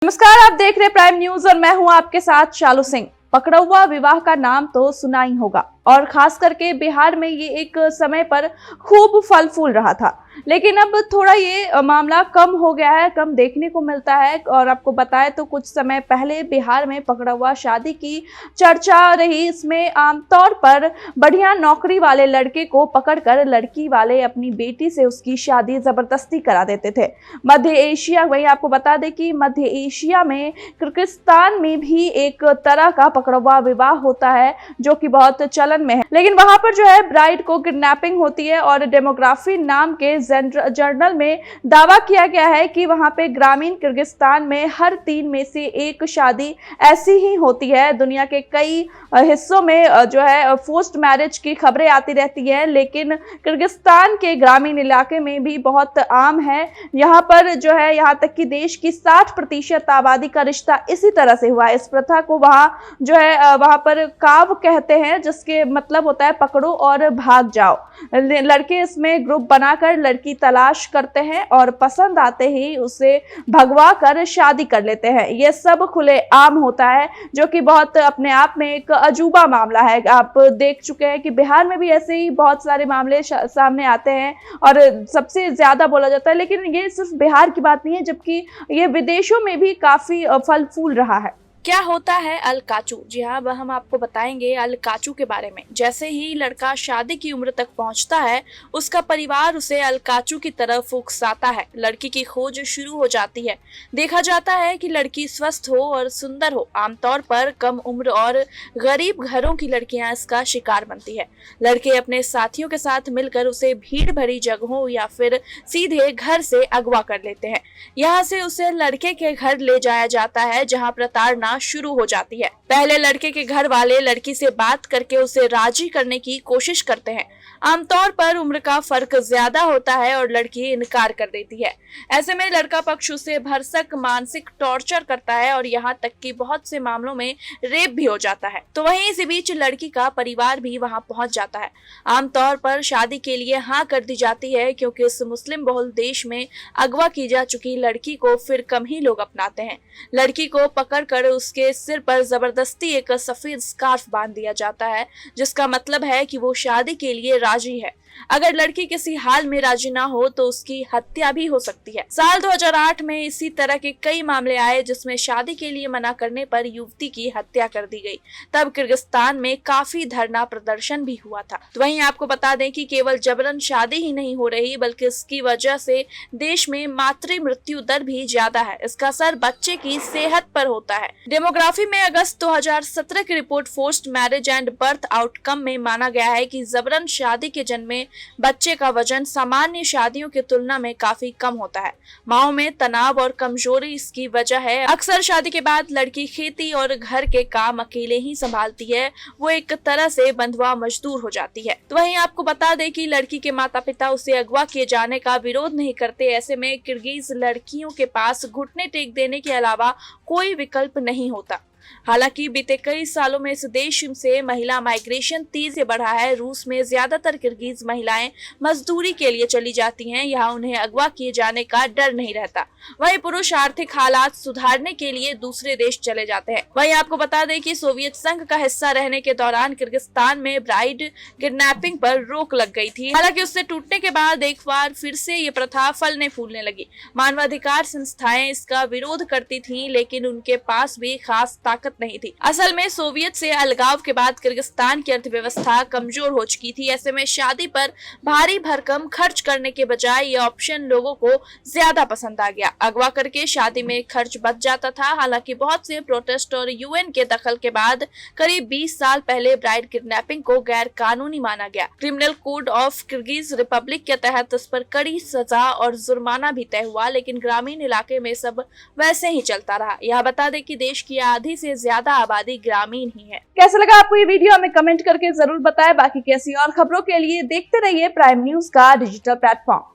नमस्कार, आप देख रहे प्राइम न्यूज और मैं हूं आपके साथ शालू सिंह। पकड़ौआ विवाह का नाम तो सुना ही होगा और खास करके बिहार में ये एक समय पर खूब फल फूल रहा था, लेकिन अब थोड़ा ये मामला कम हो गया है, कम देखने को मिलता है। और आपको बताएं तो कुछ समय पहले बिहार में पकड़ौआ शादी की चर्चा रही। इसमें आमतौर पर बढ़िया नौकरी वाले लड़के को पकड़कर लड़की वाले अपनी बेटी से उसकी शादी जबरदस्ती करा देते थे। मध्य एशिया, वही आपको बता दें कि मध्य एशिया में किर्गिस्तान में भी एक तरह का पकड़ौआ विवाह होता है जो कि बहुत चलन में है, लेकिन वहां पर जो है ब्राइड को किडनैपिंग होती है। और डेमोग्राफी नाम के जर्नल में दावा किया गया है कि वहां पे ग्रामीण किर्गिस्तान में हर 3 में से 1 शादी ऐसी ही होती है। दुनिया के कई हिस्सों में जो है फोर्स्ड मैरिज की खबरें आती रहती है, लेकिन किर्गिस्तान के ग्रामीण इलाके में भी बहुत आम है। यहाँ पर जो है, यहाँ तक कि देश की 60% आबादी का रिश्ता इसी तरह से हुआ है। इस प्रथा को वहाँ जो है वहां पर काव कहते हैं, जिसके मतलब होता है पकड़ो और भाग जाओ। लड़के इसमें ग्रुप बनाकर लड़की तलाश करते हैं और पसंद आते ही उसे भगवा कर शादी कर लेते हैं। ये सब खुले आम होता है, जो कि बहुत अपने आप में एक अजूबा मामला है। आप देख चुके हैं कि बिहार में भी ऐसे ही बहुत सारे मामले सामने आते हैं और सबसे ज्यादा बोला जाता है। लेकिन ये सिर्फ बिहार की बात नहीं है, जबकि ये विदेशों में भी काफी फल फूल रहा है। क्या होता है अलकाचू? जी हाँ, हम आपको बताएंगे अलकाचू के बारे में। जैसे ही लड़का शादी की उम्र तक पहुंचता है, उसका परिवार उसे अलकाचू की तरफ उकसाता है। लड़की की खोज शुरू हो जाती है। देखा जाता है कि लड़की स्वस्थ हो और सुंदर हो। आमतौर पर कम उम्र और गरीब घरों की लड़कियां इसका शिकार बनती है। लड़के अपने साथियों के साथ मिलकर उसे भीड़ भरी जगहों या फिर सीधे घर से अगवा कर लेते हैं। यहाँ से उसे लड़के के घर ले जाया जाता है, जहाँ प्रताड़ना शुरू हो जाती है। पहले लड़के के घर वाले लड़की से बात करके उसे राजी करने की कोशिश करते हैं। आमतौर पर उम्र का फर्क ज्यादा होता है और लड़की इनकार कर देती है। ऐसे में लड़का पक्ष उसे भरसक मानसिक टॉर्चर करता है और यहाँ तक कि बहुत से मामलों में रेप भी हो जाता है। तो वहीं इसी बीच लड़की का परिवार भी वहां पहुंच जाता है। आमतौर पर शादी के लिए हाँ कर दी जाती है, क्योंकि इस मुस्लिम बहुल देश में अगवा की जा चुकी लड़की को फिर कम ही लोग अपनाते हैं। लड़की को पकड़कर उसके सिर पर जबरदस्ती एक सफेद स्कार्फ बांध दिया जाता है, जिसका मतलब है कि वो शादी के लिए राजी है। अगर लड़की किसी हाल में राजी ना हो तो उसकी हत्या भी हो सकती है। साल 2008 में इसी तरह के कई मामले आए, जिसमें शादी के लिए मना करने पर युवती की हत्या कर दी गई। तब किर्गिस्तान में काफी धरना प्रदर्शन भी हुआ था। तो वहीं आपको बता दें कि केवल जबरन शादी ही नहीं हो रही, बल्कि इसकी वजह से देश में मातृ मृत्यु दर भी ज्यादा है। इसका असर बच्चे की सेहत पर होता है। डेमोग्राफी में अगस्त 2017 की report forced marriage and birth outcome में माना गया है कि जबरन शादी के जन्म में बच्चे का वजन सामान्य शादियों की तुलना में काफी कम होता है। माओ में तनाव और कमजोरी इसकी वजह है। अक्सर शादी के बाद लड़की खेती और घर के काम अकेले ही संभालती है। वो एक तरह से बंधुआ मजदूर हो जाती है। तो वहीं आपको बता दें कि लड़की के माता पिता उसे अगवा किए जाने का विरोध नहीं करते। ऐसे में किर्गिज लड़कियों के पास घुटने टेक देने के अलावा कोई विकल्प नहीं होता। हालांकि बीते कई सालों में इस देश से महिला माइग्रेशन तेजी से बढ़ा है। रूस में ज्यादातर किर्गिज महिलाएं मजदूरी के लिए चली जाती हैं। यहाँ उन्हें अगवा किए जाने का डर नहीं रहता। वहीं पुरुष आर्थिक हालात सुधारने के लिए दूसरे देश चले जाते हैं। वहीं आपको बता दें कि सोवियत संघ का हिस्सा रहने के दौरान किर्गिस्तान में ब्राइड किडनैपिंग पर रोक लग गई थी। हालांकि उससे टूटने के बाद एक बार फिर से ये प्रथा फलने फूलने लगी। मानवाधिकार संस्थाएं इसका विरोध करती थीं, लेकिन उनके पास भी खास ताकत नहीं थी। असल में सोवियत से अलगाव के बाद किर्गिस्तान की अर्थव्यवस्था कमजोर हो चुकी थी। ऐसे में शादी पर भारी भरकम खर्च करने के बजाय ये ऑप्शन लोगों को ज्यादा पसंद आ गया। अगवा करके शादी में खर्च बच जाता था। हालांकि बहुत से प्रोटेस्ट और यूएन के दखल के बाद करीब 20 साल पहले ब्राइड किडनैपिंग को गैर कानूनी माना गया। Criminal code of Kyrgyz Republic के तहत इस पर कड़ी सजा और जुर्माना भी तय हुआ, लेकिन ग्रामीण इलाके में सब वैसे ही चलता रहा। यह बता दें कि देश की आधी से ज्यादा आबादी ग्रामीण ही है। कैसा लगा आपको ये वीडियो? हमें कमेंट करके जरूर बताएं। बाकी कैसी और खबरों के लिए देखते रहिए प्राइम न्यूज का डिजिटल प्लेटफॉर्म।